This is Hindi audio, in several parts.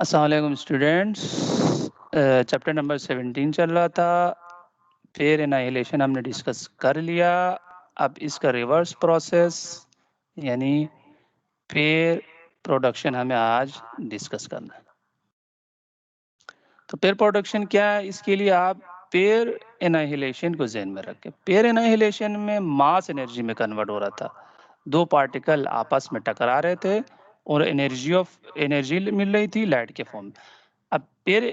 अस्सलाम वालेकुम स्टूडेंट्स। चैप्टर नंबर 17 चल रहा था। पेयर एनाहिलेशन हमने डिस्कस कर लिया। अब इसका रिवर्स प्रोसेस यानी पेयर प्रोडक्शन हमें आज डिस्कस करना है। तो पेयर प्रोडक्शन क्या है, इसके लिए आप पेयर एनाहिलेशन को ज़हन में रखें। पेयर एनाहिलेशन में मास एनर्जी में कन्वर्ट हो रहा था। दो पार्टिकल आपस में टकरा रहे थे और एनर्जी मिल रही थी लाइट के फॉर्म में। अब पेयर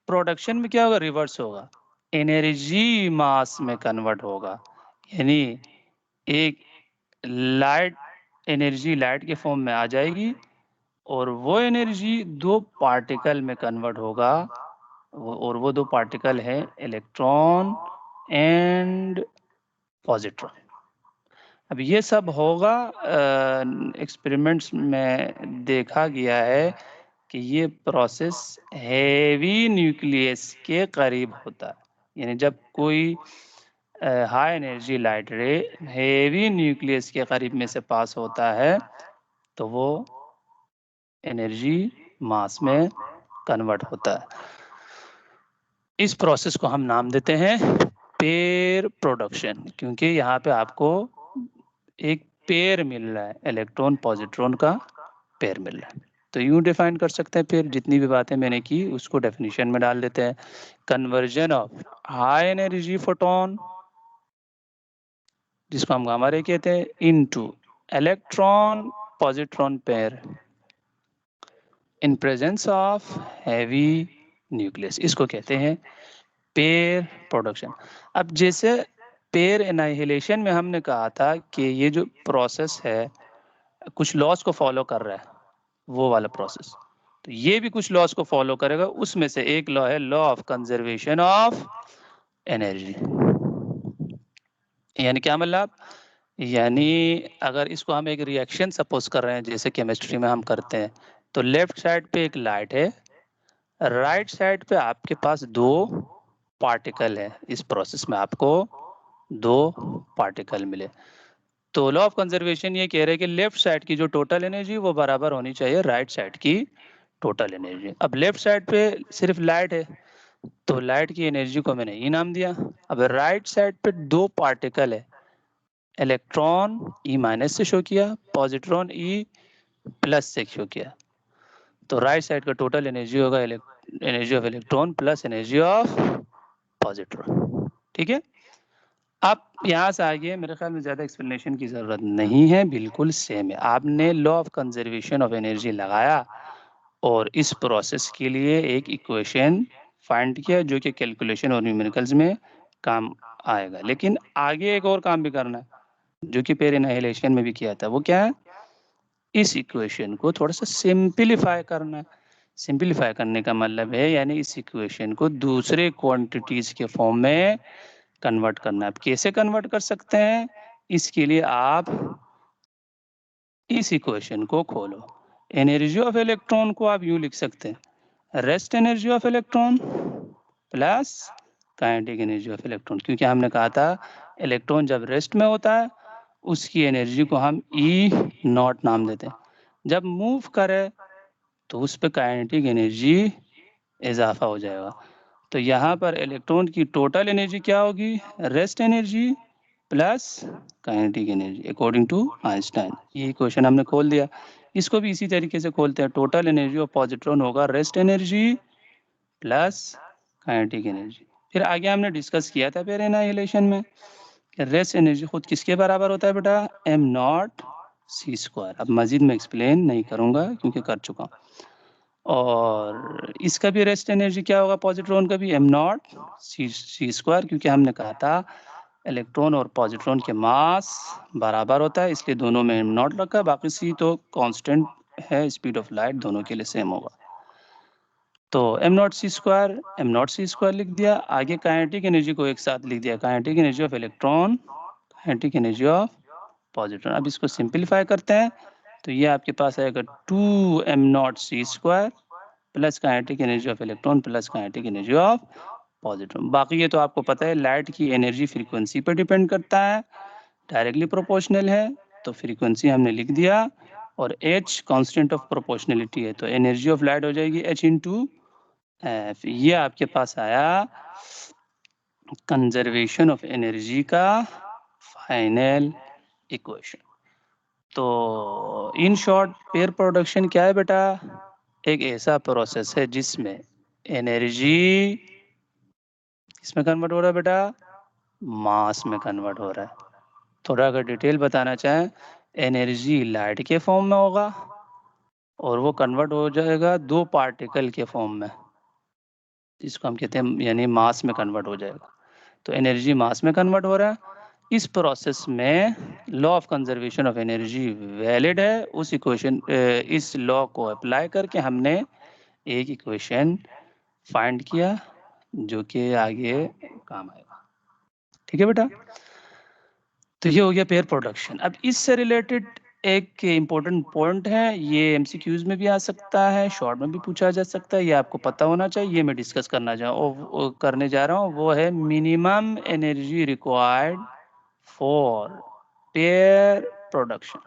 प्रोडक्शन में क्या होगा, रिवर्स होगा, एनर्जी मास में कन्वर्ट होगा। यानी एक लाइट एनर्जी लाइट के फॉर्म में आ जाएगी और वो एनर्जी दो पार्टिकल में कन्वर्ट होगा और वो दो पार्टिकल है इलेक्ट्रॉन एंड पॉजिट्रॉन। अब ये सब होगा, एक्सपेरिमेंट्स में देखा गया है कि ये प्रोसेस हेवी न्यूक्लियस के करीब होता है। यानी जब कोई हाई एनर्जी लाइट रे हेवी न्यूक्लियस के करीब में से पास होता है तो वो एनर्जी मास में कन्वर्ट होता है। इस प्रोसेस को हम नाम देते हैं पेयर प्रोडक्शन, क्योंकि यहाँ पे आपको एक पेयर मिल रहा है, इलेक्ट्रॉन पॉजिट्रॉन का पेयर मिल रहा है। तो यूं डिफाइन कर सकते हैं, फिर जितनी भी बातें मैंने की उसको डेफिनेशन में डाल देते हैं। Conversion of high energy photon, जिसको हम गामा रे कहते हैं, into electron positron pair in presence of heavy nucleus, इसको कहते हैं पेयर प्रोडक्शन। अब जैसे पेयर एनाहिलेशन में हमने कहा था कि ये जो प्रोसेस है कुछ लॉस को फॉलो कर रहा है, वो वाला प्रोसेस, तो ये भी कुछ लॉस को फॉलो करेगा। उसमें से एक लॉ है law of conservation of energy. यानी क्या मतलब, यानी अगर इसको हम एक रिएक्शन सपोज कर रहे हैं जैसे केमिस्ट्री में हम करते हैं, तो लेफ्ट साइड पे एक लाइट है, राइट साइड पे आपके पास दो पार्टिकल है। इस प्रोसेस में आपको दो पार्टिकल मिले, तो लॉ ऑफ कंजर्वेशन ये कह रहे हैं कि लेफ्ट साइड की जो टोटल एनर्जी वो बराबर होनी चाहिए राइट साइड की टोटल एनर्जी। अब लेफ्ट साइड पे सिर्फ लाइट है तो लाइट की एनर्जी को मैंने ई नाम दिया। अब राइट साइड पे दो पार्टिकल है, इलेक्ट्रॉन ई माइनस से शो किया, पॉजिट्रॉन ई प्लस से शो किया, तो राइट साइड का टोटल एनर्जी होगा energy of electron plus energy of positron. ठीक है। अब यहाँ से आगे मेरे ख्याल में ज़्यादा एक्सप्लेनेशन की ज़रूरत नहीं है, बिल्कुल सेम है। आपने law of conservation of energy लगाया और इस प्रोसेस के लिए एक इक्वेशन फाइंड किया जो कि कैलकुलेशन और न्यूमेरिकल्स में काम आएगा। लेकिन आगे एक और काम भी करना है जो कि पेयर एनाहिलेशन में भी किया था। वो क्या है, इस इक्वेशन को थोड़ा सा सिंपलीफाई करना है। सिंपलीफाई करने का मतलब है यानी इस इक्वेशन को दूसरे क्वांटिटीज के फॉर्म में कन्वर्ट करना है। आप कैसे कन्वर्ट कर सकते हैं, इसके लिए आप इस इक्वेशन को खोलो। एनर्जी ऑफ इलेक्ट्रॉन को आप यूं लिख सकते हैं, rest energy of electron plus kinetic energy of electron, क्योंकि हमने कहा था इलेक्ट्रॉन जब रेस्ट में होता है उसकी एनर्जी को हम ई नॉट नाम देते हैं, जब मूव करे तो उस पर काइनेटिक एनर्जी इजाफा हो जाएगा। तो यहाँ पर इलेक्ट्रॉन की टोटल एनर्जी क्या होगी, rest energy plus kinetic energy according to Einstein. ये क्वेश्चन हमने खोल दिया। इसको भी इसी तरीके से खोलते हैं, टोटल एनर्जी ऑफ पॉजिट्रॉन होगा rest energy plus kinetic energy. फिर आगे हमने डिस्कस किया था पेयर एनाहिलेशन में, रेस्ट एनर्जी खुद किसके बराबर होता है बेटा, एम नॉट सी स्क्वायर। अब मजीद में एक्सप्लेन नहीं करूंगा क्योंकि कर चुका हूँ। और इसका भी रेस्ट एनर्जी क्या होगा, पॉजिट्रॉन का भी एम नॉट सी स्क्वायर, क्योंकि हमने कहा था इलेक्ट्रॉन और पॉजिट्रॉन के मास बराबर होता है, इसलिए दोनों में एम नॉट रखा, बाकी सी तो कांस्टेंट है, स्पीड ऑफ लाइट दोनों के लिए सेम होगा। तो एम नॉट सी स्क्वायर लिख दिया। आगे काइनेटिक एनर्जी को एक साथ लिख दिया, kinetic energy of electron, kinetic energy of positron. अब इसको सिंपलीफाई करते हैं तो ये आपके पास आएगा 2 m naught c square plus kinetic energy of electron plus kinetic energy of positron. बाकी ये तो आपको पता है, लाइट की एनर्जी फ्रीक्वेंसी पर डिपेंड करता है, डायरेक्टली प्रोपोर्शनल है, तो फ्रीक्वेंसी हमने लिख दिया और H कांस्टेंट ऑफ प्रोपोर्शनलिटी है, तो एनर्जी ऑफ लाइट हो जाएगी H इंटू एफ। ये आपके पास आया कंजर्वेशन ऑफ एनर्जी का फाइनल इक्वेशन। तो इन शॉर्ट पेयर प्रोडक्शन क्या है बेटा? एक ऐसा प्रोसेस है जिसमें एनर्जी किसमें कन्वर्ट हो रहा है बेटा? मास में कन्वर्ट हो रहा है। थोड़ा अगर डिटेल बताना चाहें, एनर्जी लाइट के फॉर्म में होगा और वो कन्वर्ट हो जाएगा दो पार्टिकल के फॉर्म में, जिसको हम कहते हैं यानी मास में कन्वर्ट हो जाएगा। तो एनर्जी मास में कन्वर्ट हो रहा है। इस प्रोसेस में law of conservation of energy valid है। उस इक्वेशन इस लॉ को अप्लाई करके हमने एक इक्वेशन फाइंड किया जो कि आगे काम आएगा। ठीक है बेटा? तो ये हो गया पेयर प्रोडक्शन। अब इससे रिलेटेड एक इम्पोर्टेंट पॉइंट है, ये एमसीक्यूज में भी आ सकता है, शॉर्ट में भी पूछा जा सकता है, ये आपको पता होना चाहिए। ये मैं डिस्कस करने जा रहा हूँ, वो है minimum energy required for pair production.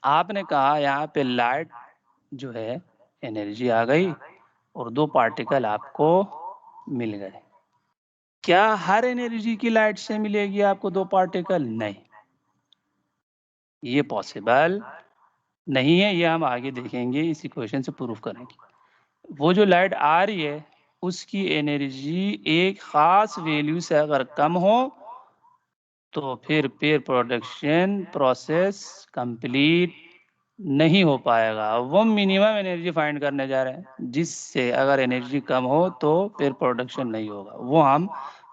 आपने कहा यहाँ पे लाइट जो है एनर्जी आ गई और दो पार्टिकल आपको मिल गए। क्या हर एनर्जी की लाइट से मिलेगी आपको दो पार्टिकल? नहीं, ये पॉसिबल नहीं है। ये हम आगे देखेंगे, इस इक्वेशन से प्रूफ करेंगे। वो जो लाइट आ रही है उसकी एनर्जी एक खास वैल्यू से अगर कम हो तो फिर पेयर प्रोडक्शन प्रोसेस कंप्लीट नहीं हो पाएगा। वो मिनिमम एनर्जी फाइंड करने जा रहे हैं, जिससे अगर एनर्जी कम हो तो पेयर प्रोडक्शन नहीं होगा, वो हम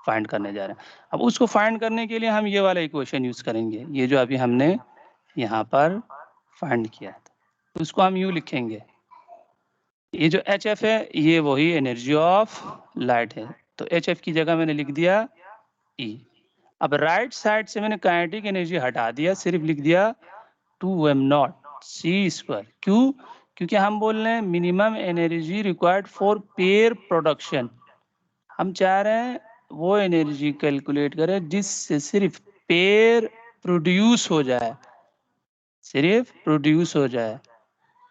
फाइंड करने जा रहे हैं। अब उसको फाइंड करने के लिए हम ये वाला इक्वेशन यूज करेंगे, ये जो अभी हमने यहाँ पर फाइंड किया था। उसको हम यूँ लिखेंगे, ये जो एच एफ है ये वही एनर्जी ऑफ लाइट है, तो एच एफ की जगह मैंने लिख दिया ई। अब राइट साइड से मैंने काइनेटिक एनर्जी हटा दिया, सिर्फ लिख दिया 2m0 c²। क्यों? क्योंकि हम बोल रहे हैं minimum energy required for pair production. हम चाह रहे हैं वो एनर्जी कैलकुलेट करें जिससे सिर्फ पेयर प्रोड्यूस हो जाए, सिर्फ प्रोड्यूस हो जाए।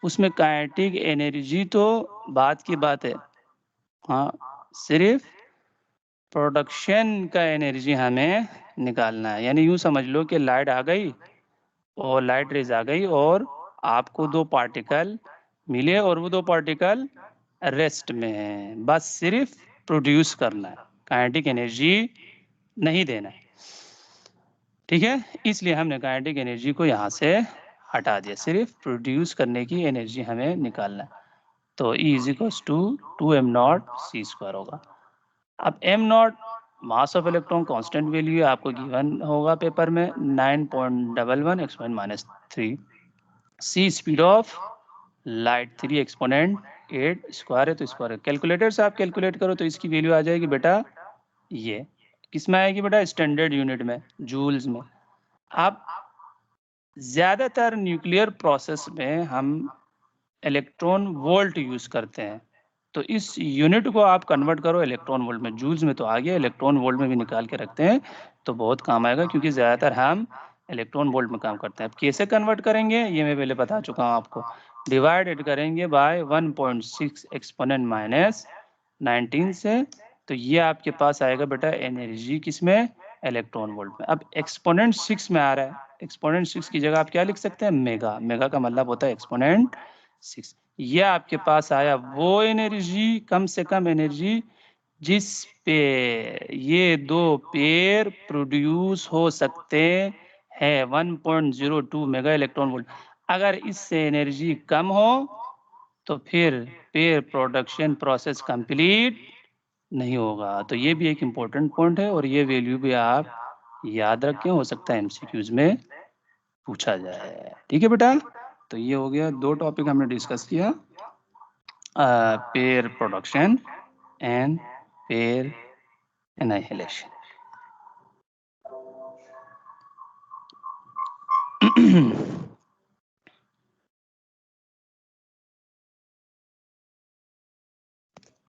उसमें काइनेटिक एनर्जी तो बात की बात है, हाँ, सिर्फ प्रोडक्शन का एनर्जी हमें निकालना है। यानी यूं समझ लो कि लाइट आ गई और लाइट रेज आ गई और आपको दो पार्टिकल मिले और वो दो पार्टिकल रेस्ट में हैं, बस सिर्फ प्रोड्यूस करना है, काइनेटिक एनर्जी नहीं देना है। ठीक है, इसलिए हमने काइनेटिक एनर्जी को यहाँ से हटा दिया, सिर्फ प्रोड्यूस करने की एनर्जी हमें निकालना है। तो E = 2m0 c² होगा। अब m0 mass of electron constant value आपको गिवन होगा पेपर में 9.11 × 10⁻³ c speed of light 3 exponent 8 square है, तो स्क्वायर कैलकुलेटर से आप कैलकुलेट करो तो इसकी वैल्यू आ जाएगी बेटा, ये किस में आएगी बेटा? स्टैंडर्ड यूनिट में, जूल्स में। अब ज्यादातर न्यूक्लियर प्रोसेस में हम इलेक्ट्रॉन वोल्ट यूज करते हैं, तो इस यूनिट को आप कन्वर्ट करो इलेक्ट्रॉन वोल्ट में। जूल्स में तो आ गया, इलेक्ट्रॉन वोल्ट में भी निकाल के रखते हैं तो बहुत काम आएगा, क्योंकि ज्यादातर हम इलेक्ट्रॉन वोल्ट में काम करते हैं। अब कैसे कन्वर्ट करेंगे ये मैं पहले बता चुका हूँ आपको। डिवाइडेड करेंगे बाय 1.6 एक्सपोनेंट -19 से, तो ये आपके पास आएगा बेटा एनर्जी किसमें? इलेक्ट्रॉन वोल्ट में। अब एक्सपोनेंट 6 में आ रहा है, एक्सपोनेंट 6 की जगह आप क्या लिख सकते हैं? मेगा। मेगा का मतलब होता है एक्सपोनेंट 6। ये आपके पास आया वो एनर्जी, कम से कम एनर्जी जिस पे ये दो पेयर प्रोड्यूस हो सकते हैं, 1.02 मेगा इलेक्ट्रॉन वोल्ट। अगर इससे एनर्जी कम हो तो फिर पेयर प्रोडक्शन प्रोसेस कंप्लीट नहीं होगा। तो ये भी एक इम्पोर्टेंट पॉइंट है और ये वैल्यू भी आप याद रखें, हो सकता है एमसीक्यूज में पूछा जाए। ठीक है बेटा? तो ये हो गया, दो टॉपिक हमने डिस्कस किया, pair production and pair annihilation.